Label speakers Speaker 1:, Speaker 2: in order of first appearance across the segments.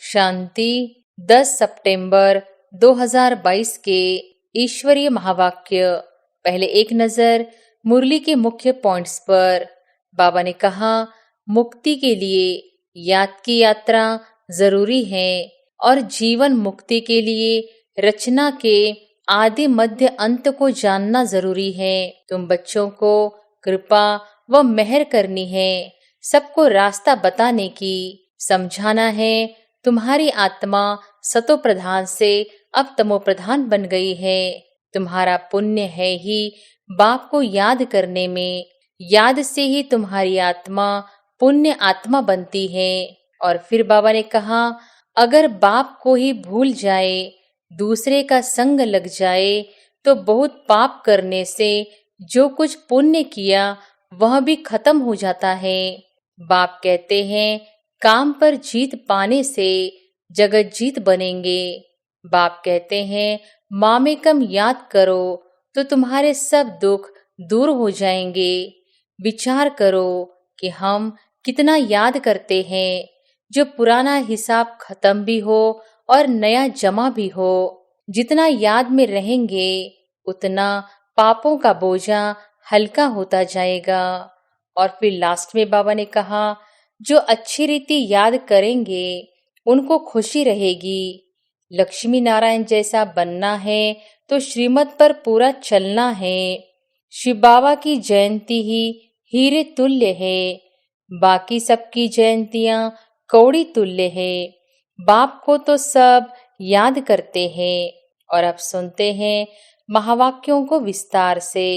Speaker 1: शांति। 10 सितंबर 2022 के ईश्वरीय महावाक्य। पहले एक नजर मुरली के मुख्य पॉइंट्स पर। बाबा ने कहा, मुक्ति के लिए याद की यात्रा जरूरी है और जीवन मुक्ति के लिए रचना के आदि मध्य अंत को जानना जरूरी है। तुम बच्चों को कृपा व मेहर करनी है, सबको रास्ता बताने की, समझाना है। तुम्हारी आत्मा सतो प्रधान से अब तमो प्रधान बन गई है। तुम्हारा पुण्य है ही बाप को याद करने में, याद से ही तुम्हारी आत्मा पुण्य आत्मा बनती है। और फिर बाबा ने कहा, अगर बाप को ही भूल जाए, दूसरे का संग लग जाए तो बहुत पाप करने से जो कुछ पुण्य किया वह भी खत्म हो जाता है। बाप कहते हैं, काम पर जीत पाने से जगत जीत बनेंगे। बाप कहते हैं, माँ में कम याद करो तो तुम्हारे सब दुख दूर हो जाएंगे। विचार करो कि हम कितना याद करते हैं, जो पुराना हिसाब खत्म भी हो और नया जमा भी हो। जितना याद में रहेंगे उतना पापों का बोझा हल्का होता जाएगा। और फिर लास्ट में बाबा ने कहा, जो अच्छी रीति याद करेंगे उनको खुशी रहेगी। लक्ष्मी नारायण जैसा बनना है तो श्रीमत पर पूरा चलना है। शिव बाबा की जयंती ही हीरे तुल्य है, बाकी सबकी जयंतियां कौड़ी तुल्य है। बाप को तो सब याद करते हैं। और अब सुनते हैं महावाक्यों को विस्तार से।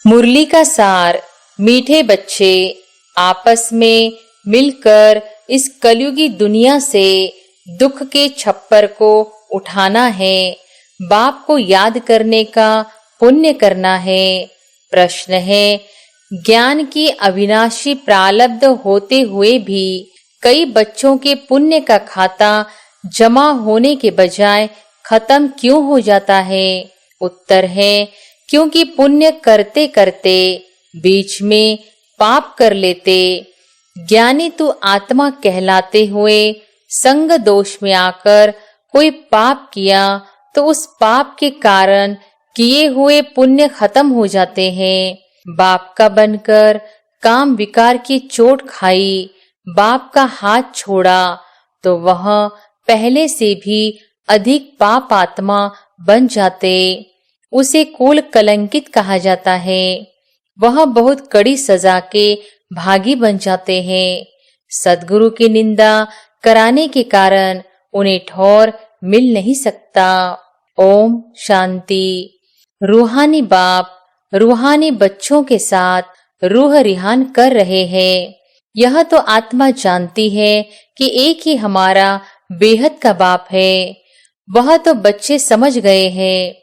Speaker 1: मुरली का सार। मीठे बच्चे, आपस में मिलकर इस कलयुगी दुनिया से दुख के छप्पर को उठाना है। बाप को याद करने का पुण्य करना है। प्रश्न है, ज्ञान की अविनाशी प्रारब्ध होते हुए भी कई बच्चों के पुण्य का खाता जमा होने के बजाय खत्म क्यों हो जाता है? उत्तर है, क्योंकि पुण्य करते करते बीच में पाप कर लेते। ज्ञानी तो आत्मा कहलाते हुए संग दोष में आकर कोई पाप किया तो उस पाप के कारण किए हुए पुण्य खत्म हो जाते हैं। बाप का बनकर काम विकार की चोट खाई, बाप का हाथ छोड़ा तो वह पहले से भी अधिक पाप आत्मा बन जाते। उसे कुल कलंकित कहा जाता है। वह बहुत कड़ी सजा के भागी बन जाते हैं। सद्गुरु की निंदा कराने के कारण उन्हें ठौर मिल नहीं सकता। ओम शांति। रूहानी बाप रूहानी बच्चों के साथ रूह रिहान कर रहे हैं। यह तो आत्मा जानती है कि एक ही हमारा बेहद का बाप है। वह तो बच्चे समझ गए हैं।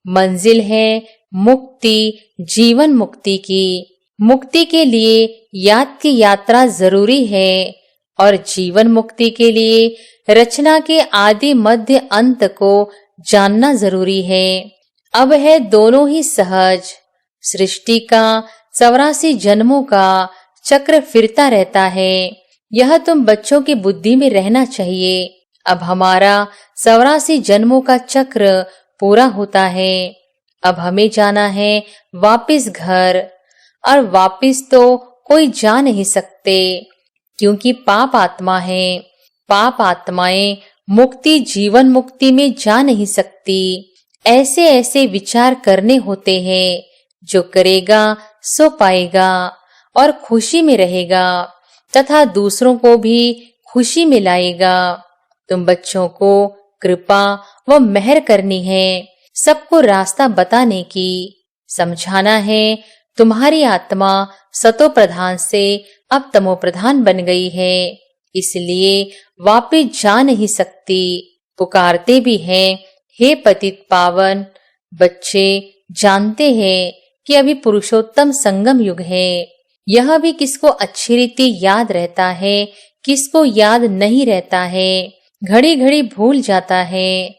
Speaker 1: मंजिल है मुक्ति, जीवन मुक्ति की। मुक्ति के लिए याद की यात्रा जरूरी है और जीवन मुक्ति के लिए रचना के आदि मध्य अंत को जानना जरूरी है। अब है दोनों ही सहज। सृष्टि का 84 जन्मों का चक्र फिरता रहता है। यह तुम बच्चों की बुद्धि में रहना चाहिए। अब हमारा 84 जन्मों का चक्र पूरा होता है। अब हमें जाना है वापिस घर, और वापिस तो कोई जा नहीं सकते क्योंकि पाप आत्मा है। पाप आत्माएं मुक्ति जीवन मुक्ति में जा नहीं सकती। ऐसे ऐसे विचार करने होते हैं, जो करेगा सो पाएगा और खुशी में रहेगा तथा दूसरों को भी खुशी में लाएगा। तुम बच्चों को कृपा व मेहर करनी है, सबको रास्ता बताने की, समझाना है। तुम्हारी आत्मा सतो प्रधान से अब तमो प्रधान बन गई है, इसलिए वापिस जा नहीं सकती। पुकारते भी हैं, हे पतित पावन। बच्चे जानते हैं कि अभी पुरुषोत्तम संगम युग है। यह भी किसको अच्छी रीति याद रहता है, किसको याद नहीं रहता है, घड़ी घड़ी भूल जाता है।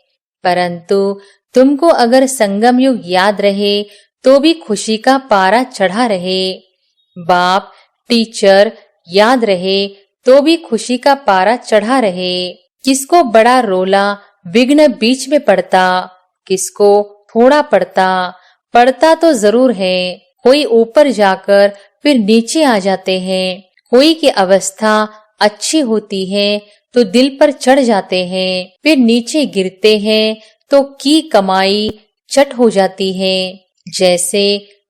Speaker 1: परंतु तुमको अगर संगम युग याद रहे तो भी खुशी का पारा चढ़ा रहे। बाप टीचर याद रहे तो भी खुशी का पारा चढ़ा रहे। किसको बड़ा रोला विघ्न बीच में पड़ता, किसको थोड़ा पड़ता, पड़ता तो जरूर है। कोई ऊपर जाकर फिर नीचे आ जाते हैं, कोई की अवस्था अच्छी होती है तो दिल पर चढ़ जाते हैं, फिर नीचे गिरते हैं तो की कमाई चट हो जाती है। जैसे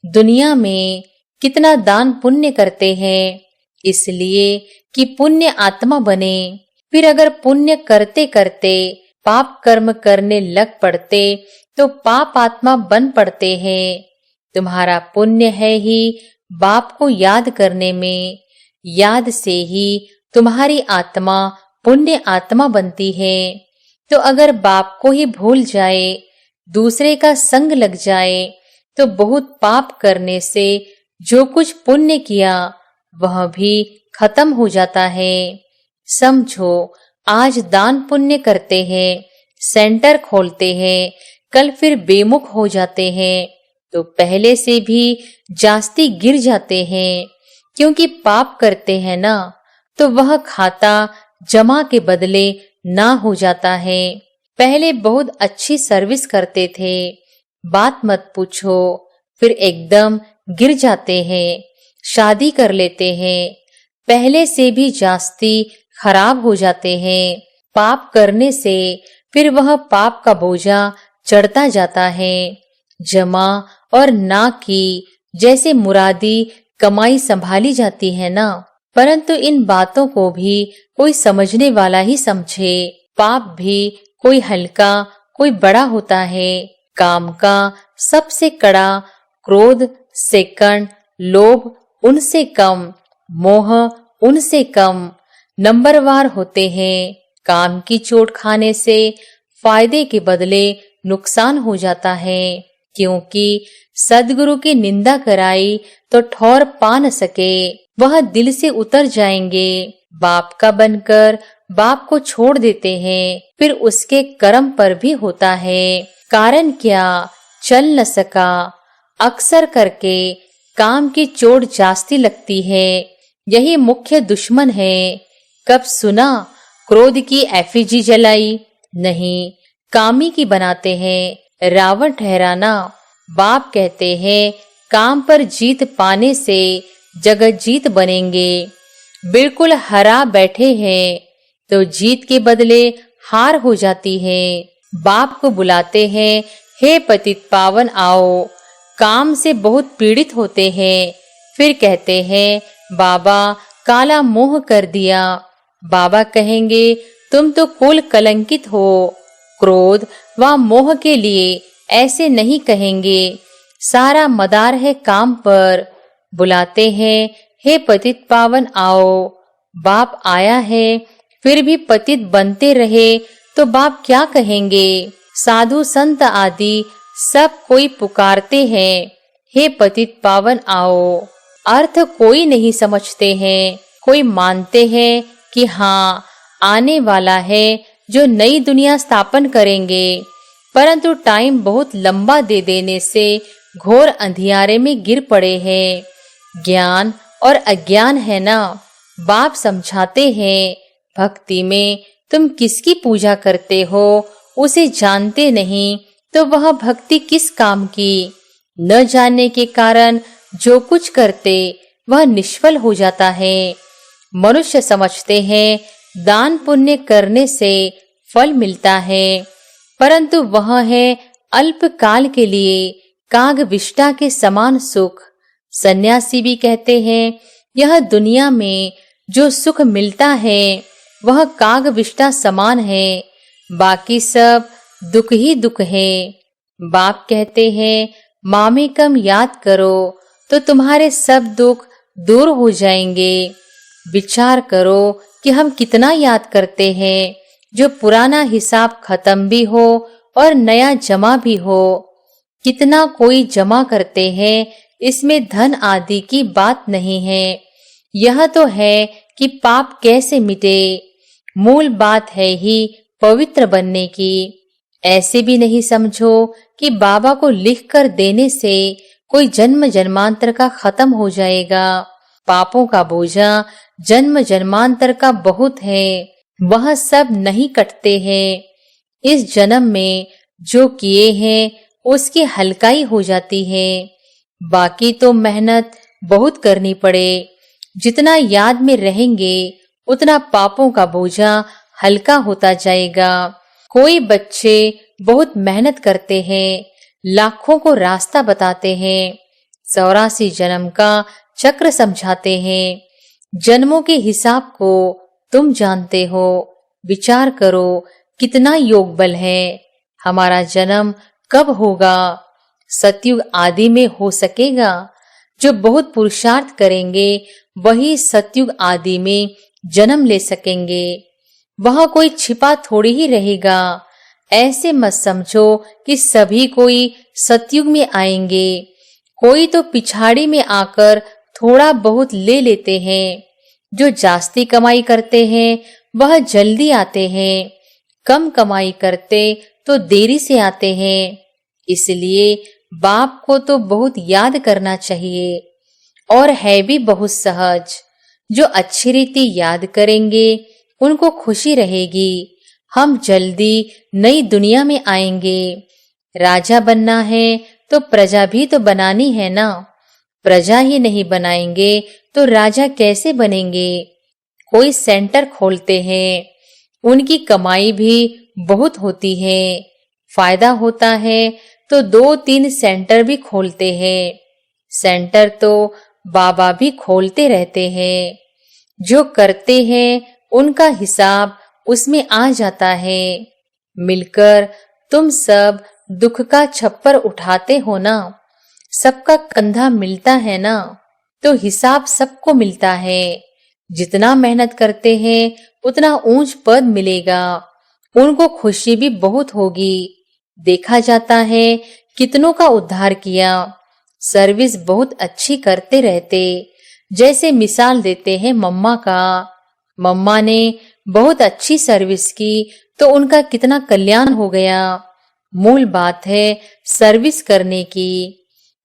Speaker 1: दुनिया में कितना दान पुण्य करते हैं इसलिए कि पुण्य आत्मा बने, फिर अगर पुण्य करते करते पाप कर्म करने लग पड़ते तो पाप आत्मा बन पड़ते हैं। तुम्हारा पुण्य है ही बाप को याद करने में, याद से ही तुम्हारी आत्मा पुण्य आत्मा बनती है। तो अगर बाप को ही भूल जाए, दूसरे का संग लग जाए तो बहुत पाप करने से जो कुछ पुण्य किया वह भी खत्म हो जाता है। समझो, आज दान पुण्य करते हैं, सेंटर खोलते हैं, कल फिर बेमुख हो जाते हैं तो पहले से भी जास्ती गिर जाते हैं, क्योंकि पाप करते हैं ना, तो वह खाता जमा के बदले ना हो जाता है। पहले बहुत अच्छी सर्विस करते थे, बात मत पूछो, फिर एकदम गिर जाते हैं, शादी कर लेते हैं, पहले से भी जास्ती खराब हो जाते हैं। पाप करने से फिर वह पाप का बोझा चढ़ता जाता है। जमा और ना की जैसे मुरादी कमाई संभाली जाती है ना, परंतु इन बातों को भी कोई समझने वाला ही समझे। पाप भी कोई हल्का कोई बड़ा होता है। काम का सबसे कड़ा क्रोध, सेकंड लोभ उनसे कम, मोह उनसे कम नंबरवार होते हैं। काम की चोट खाने से फायदे के बदले नुकसान हो जाता है, क्योंकि सद्गुरु की निंदा कराई तो ठौर पा न सके, वह दिल से उतर जाएंगे। बाप का बनकर बाप को छोड़ देते हैं, फिर उसके कर्म पर भी होता है। कारण क्या, चल न सका, अक्सर करके काम की चोट जास्ती लगती है, यही मुख्य दुश्मन है। कब सुना क्रोध की एफिजी जलाई? नहीं, कामी की बनाते हैं रावण ठहराना। बाप कहते हैं काम पर जीत पाने से जगत जीत बनेंगे। बिल्कुल हरा बैठे हैं तो जीत के बदले हार हो जाती है। बाप को बुलाते हैं, हे पतित पावन आओ। काम से बहुत पीड़ित होते हैं, फिर कहते हैं बाबा काला मोह कर दिया। बाबा कहेंगे तुम तो कुल कलंकित हो। क्रोध व मोह के लिए ऐसे नहीं कहेंगे, सारा मदार है काम पर। बुलाते हैं, हे पतित पावन आओ। बाप आया है फिर भी पतित बनते रहे तो बाप क्या कहेंगे। साधु संत आदि सब कोई पुकारते हैं, हे पतित पावन आओ। अर्थ कोई नहीं समझते हैं, कोई मानते हैं कि हाँ आने वाला है जो नई दुनिया स्थापन करेंगे, परंतु टाइम बहुत लंबा दे देने से घोर अंधियारे में गिर पड़े हैं। ज्ञान और अज्ञान है ना। बाप समझाते हैं, भक्ति में तुम किसकी पूजा करते हो उसे जानते नहीं तो वह भक्ति किस काम की। न जानने के कारण जो कुछ करते वह निष्फल हो जाता है। मनुष्य समझते हैं दान पुण्य करने से फल मिलता है, परंतु वह है अल्प काल के लिए, काग विष्टा के समान सुख। सन्यासी भी कहते हैं यह दुनिया में जो सुख मिलता है वह काग विष्टा समान है, बाकी सब दुख ही दुख है। बाप कहते हैं मामेकम याद करो तो तुम्हारे सब दुख दूर हो जाएंगे। विचार करो कि हम कितना याद करते हैं, जो पुराना हिसाब खत्म भी हो और नया जमा भी हो। कितना कोई जमा करते हैं, इसमें धन आदि की बात नहीं है। यह तो है कि पाप कैसे मिटे, मूल बात है ही पवित्र बनने की। ऐसे भी नहीं समझो कि बाबा को लिख कर देने से कोई जन्म जन्मांतर का खत्म हो जाएगा। पापों का बोझा जन्म जन्मांतर का बहुत है। वह सब नहीं कटते हैं। इस जन्म में जो किए हैं उसकी हल्काई हो जाती है। बाकी तो मेहनत बहुत करनी पड़े। जितना याद में रहेंगे उतना पापों का बोझा हल्का होता जाएगा। कोई बच्चे बहुत मेहनत करते हैं, लाखों को रास्ता बताते हैं, 84 जन्म का चक्र समझाते हैं। जन्मों के हिसाब को तुम जानते हो। विचार करो कितना योग बल है। हमारा जन्म कब होगा? सतयुग आदि में हो सकेगा। जो बहुत पुरुषार्थ करेंगे वही सतयुग आदि में जन्म ले सकेंगे। वह कोई छिपा थोड़ी ही रहेगा। ऐसे मत समझो कि सभी कोई सतयुग में आएंगे। कोई तो पिछाड़ी में आकर थोड़ा बहुत ले लेते हैं। जो जास्ती कमाई करते हैं वह जल्दी आते हैं। कम कमाई करते तो देरी से आते हैं। इसलिए बाप को तो बहुत याद करना चाहिए और है भी बहुत सहज। जो अच्छी रीति याद करेंगे उनको खुशी रहेगी। हम जल्दी नई दुनिया में आएंगे। राजा बनना है तो प्रजा भी तो बनानी है ना। प्रजा ही नहीं बनाएंगे तो राजा कैसे बनेंगे? कोई सेंटर खोलते हैं, उनकी कमाई भी बहुत होती है। फायदा होता है तो 2-3 सेंटर भी खोलते हैं। सेंटर तो बाबा भी खोलते रहते हैं। जो करते हैं उनका हिसाब उसमें आ जाता है। मिलकर तुम सब दुख का छप्पर उठाते हो ना। सबका कंधा मिलता है ना, तो हिसाब सबको मिलता है। जितना मेहनत करते हैं उतना ऊंच पद मिलेगा। उनको खुशी भी बहुत होगी। देखा जाता है कितनों का उद्धार किया। सर्विस बहुत अच्छी करते रहते। जैसे मिसाल देते हैं मम्मा का। मम्मा ने बहुत अच्छी सर्विस की तो उनका कितना कल्याण हो गया। मूल बात है सर्विस करने की।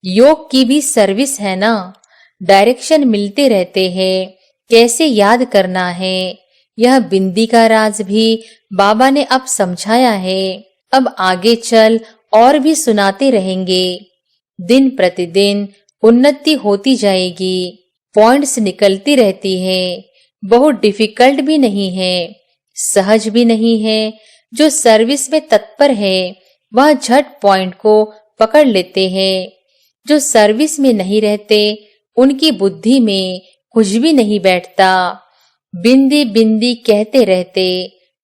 Speaker 1: योग की भी सर्विस है ना। डायरेक्शन मिलते रहते हैं, कैसे याद करना है। यह बिंदी का राज भी बाबा ने अब समझाया है। अब आगे चल और भी सुनाते रहेंगे। दिन प्रतिदिन उन्नति होती जाएगी। पॉइंट्स निकलती रहती है। बहुत डिफिकल्ट भी नहीं है, सहज भी नहीं है। जो सर्विस में तत्पर है वह झट पॉइंट को पकड़ लेते हैं। जो सर्विस में नहीं रहते उनकी बुद्धि में कुछ भी नहीं बैठता। बिंदी बिंदी कहते रहते,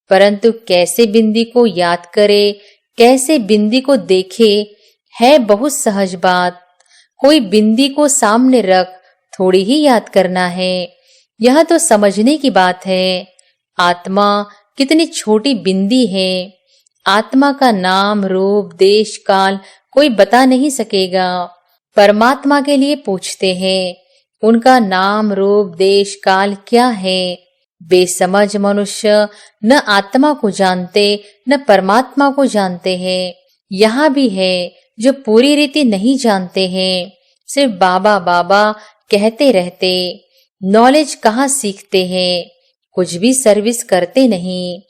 Speaker 1: परंतु कैसे बिंदी को याद करे, कैसे बिंदी को देखे, है बहुत सहज बात। कोई बिंदी को सामने रख थोड़ी ही याद करना है। यह तो समझने की बात है। आत्मा कितनी छोटी बिंदी है। आत्मा का नाम, रूप, देश, काल कोई बता नहीं सकेगा। परमात्मा के लिए पूछते हैं, उनका नाम, रूप, देश, काल क्या है? बेसमझ मनुष्य न आत्मा को जानते न परमात्मा को जानते हैं। यहाँ भी है जो पूरी रीति नहीं जानते हैं, सिर्फ बाबा बाबा कहते रहते। नॉलेज कहाँ सीखते हैं? कुछ भी सर्विस करते नहीं,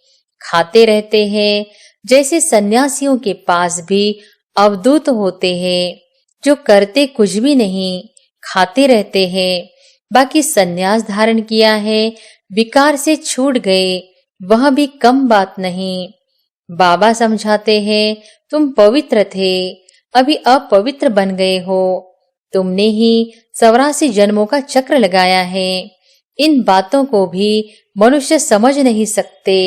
Speaker 1: खाते रहते हैं। जैसे सन्यासियों के पास भी अवधूत होते हैं जो करते कुछ भी नहीं, खाते रहते हैं। बाकी सन्यास धारण किया है, विकार से छूट गए, वह भी कम बात नहीं। बाबा समझाते हैं, तुम पवित्र थे, अभी अपवित्र बन गए हो। तुमने ही 84 जन्मों का चक्र लगाया है। इन बातों को भी मनुष्य समझ नहीं सकते।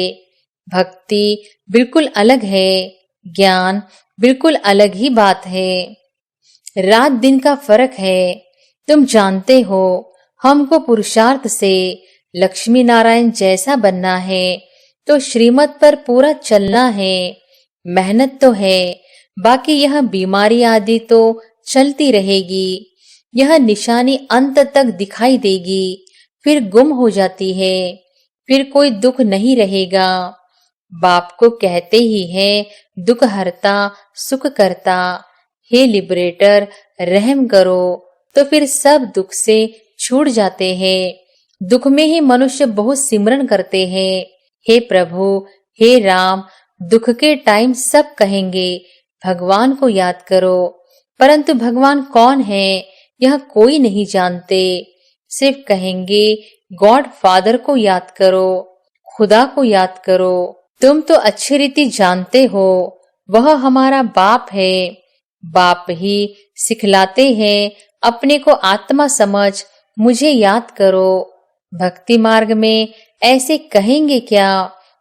Speaker 1: भक्ति बिल्कुल अलग है, ज्ञान बिल्कुल अलग ही बात है। रात दिन का फर्क है। तुम जानते हो हमको पुरुषार्थ से लक्ष्मी नारायण जैसा बनना है तो श्रीमत पर पूरा चलना है। मेहनत तो है, बाकी यह बीमारी आदि तो चलती रहेगी। यह निशानी अंत तक दिखाई देगी, फिर गुम हो जाती है, फिर कोई दुख नहीं रहेगा। बाप को कहते ही है, दुख हरता सुख करता। हे लिबरेटर, रहम करो, तो फिर सब दुख से छूट जाते हैं। दुख में ही मनुष्य बहुत सिमरन करते हैं। हे प्रभु, हे राम, दुख के टाइम सब कहेंगे भगवान को याद करो, परंतु भगवान कौन है यह कोई नहीं जानते। सिर्फ कहेंगे गॉड फादर को याद करो, खुदा को याद करो। तुम तो अच्छी रीति जानते हो वह हमारा बाप है। बाप ही सिखलाते हैं अपने को आत्मा समझ मुझे याद करो। भक्ति मार्ग में ऐसे कहेंगे क्या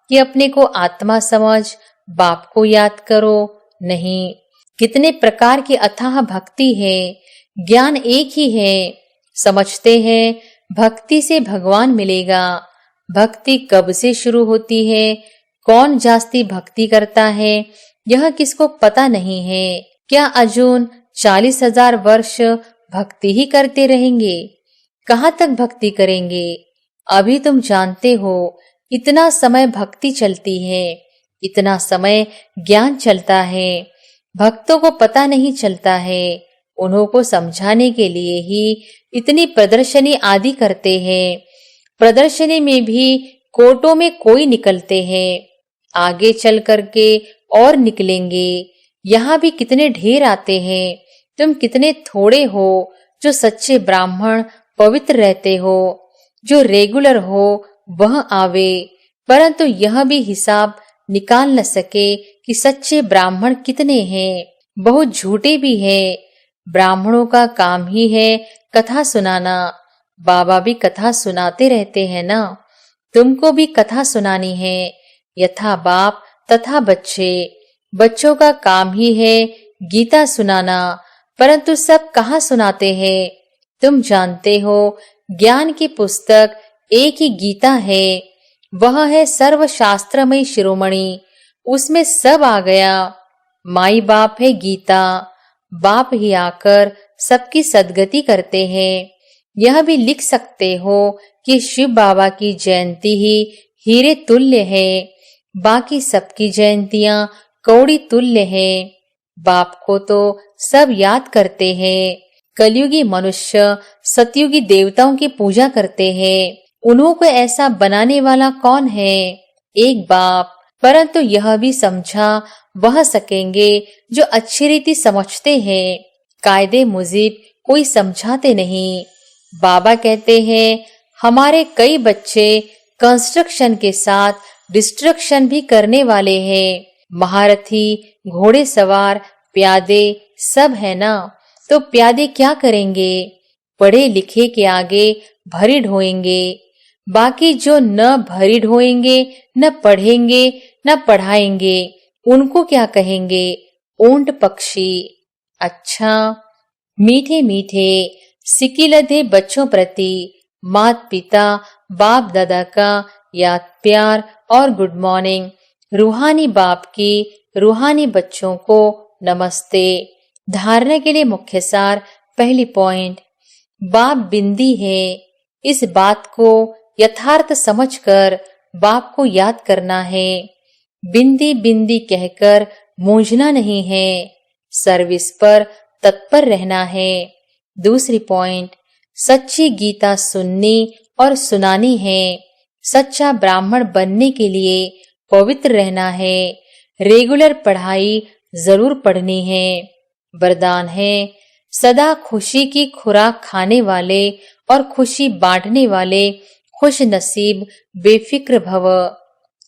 Speaker 1: कि अपने को आत्मा समझ बाप को याद करो? नहीं। कितने प्रकार की अथाह भक्ति है, ज्ञान एक ही है। समझते हैं भक्ति से भगवान मिलेगा। भक्ति कब से शुरू होती है, कौन जास्ती भक्ति करता है, यह किसको पता नहीं है। क्या अर्जुन 40,000 वर्ष भक्ति ही करते रहेंगे? कहाँ तक भक्ति करेंगे? अभी तुम जानते हो इतना समय भक्ति चलती है, इतना समय ज्ञान चलता है। भक्तों को पता नहीं चलता है। उन्हों को समझाने के लिए ही इतनी प्रदर्शनी आदि करते हैं। प्रदर्शनी में भी कोटों में कोई निकलते हैं, आगे चल करके और निकलेंगे। यहाँ भी कितने ढेर आते हैं। तुम कितने थोड़े हो जो सच्चे ब्राह्मण पवित्र रहते हो। जो रेगुलर हो वह आवे, परंतु यह भी हिसाब निकाल न सके कि सच्चे ब्राह्मण कितने हैं। बहुत झूठे भी हैं। ब्राह्मणों का काम ही है कथा सुनाना। बाबा भी कथा सुनाते रहते हैं ना। तुमको भी कथा सुनानी है, यथा बाप तथा बच्चे। बच्चों का काम ही है गीता सुनाना, परंतु सब कहाँ सुनाते हैं? तुम जानते हो ज्ञान की पुस्तक एक ही गीता है। वह है सर्वशास्त्रमय शिरोमणि। उसमें सब आ गया। माई बाप है गीता। बाप ही आकर सबकी सद्गति करते हैं। यह भी लिख सकते हो कि शिव बाबा की जयंती ही हीरे तुल्य है। बाकी सबकी जयंतियां कौड़ी तुल्य है। बाप को तो सब याद करते हैं। कलयुगी मनुष्य सतयुगी देवताओं की पूजा करते हैं। उन्हों को ऐसा बनाने वाला कौन है? एक बाप। परंतु यह भी समझा वह सकेंगे जो अच्छी रीति समझते हैं। कायदे मुजिब कोई समझाते नहीं। बाबा कहते हैं हमारे कई बच्चे कंस्ट्रक्शन के साथ डिस्ट्रक्शन भी करने वाले हैं। महारथी, घोड़े सवार, प्यादे सब है ना, तो प्यादे क्या करेंगे? पढ़े लिखे के आगे भरी ढोएंगे। बाकी जो न भरी ढोएंगे, न पढ़ेंगे, न पढ़ाएंगे, उनको क्या कहेंगे? ऊंट पक्षी। अच्छा, मीठे मीठे सिकिलधे बच्चों प्रति माता पिता बाप दादा का याद प्यार और गुड मॉर्निंग। रूहानी बाप की रूहानी बच्चों को नमस्ते। धारणा के लिए मुख्य सार। पहली पॉइंट, बाप बिंदी है। इस बात को यथार्थ समझकर बाप को याद करना है। बिंदी बिंदी कहकर मूंझना नहीं है। सर्विस पर तत्पर रहना है। दूसरी पॉइंट, सच्ची गीता सुननी और सुनानी है। सच्चा ब्राह्मण बनने के लिए पवित्र रहना है। रेगुलर पढ़ाई जरूर पढ़नी है। वरदान है, सदा खुशी की खुराक खाने वाले और खुशी बांटने वाले खुश नसीब बेफिक्र भव।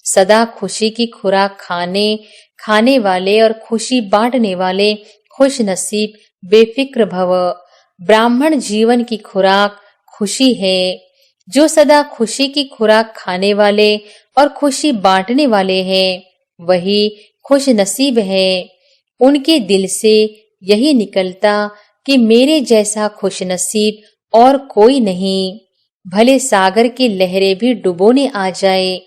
Speaker 1: सदा खुशी की खुराक खाने वाले और खुशी बांटने वाले खुश नसीब बेफिक्र भव। ब्राह्मण जीवन की खुराक खुशी है। जो सदा खुशी की खुराक खाने वाले और खुशी बांटने वाले हैं, वही खुश नसीब है। उनके दिल से यही निकलता कि मेरे जैसा खुश नसीब और कोई नहीं। भले सागर की लहरें भी डुबोने आ जाए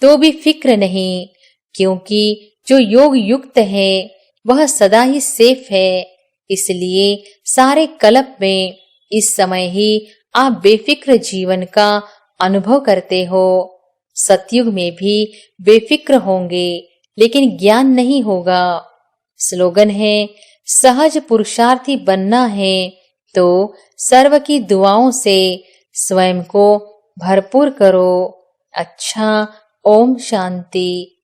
Speaker 1: तो भी फिक्र नहीं, क्योंकि जो योग युक्त है वह सदा ही सेफ है। इसलिए सारे कल्प में इस समय ही आप बेफिक्र जीवन का अनुभव करते हो। सतयुग में भी बेफिक्र होंगे, लेकिन ज्ञान नहीं होगा। स्लोगन है, सहज पुरुषार्थी बनना है तो सर्व की दुआओं से स्वयं को भरपूर करो। अच्छा, ओम शांति।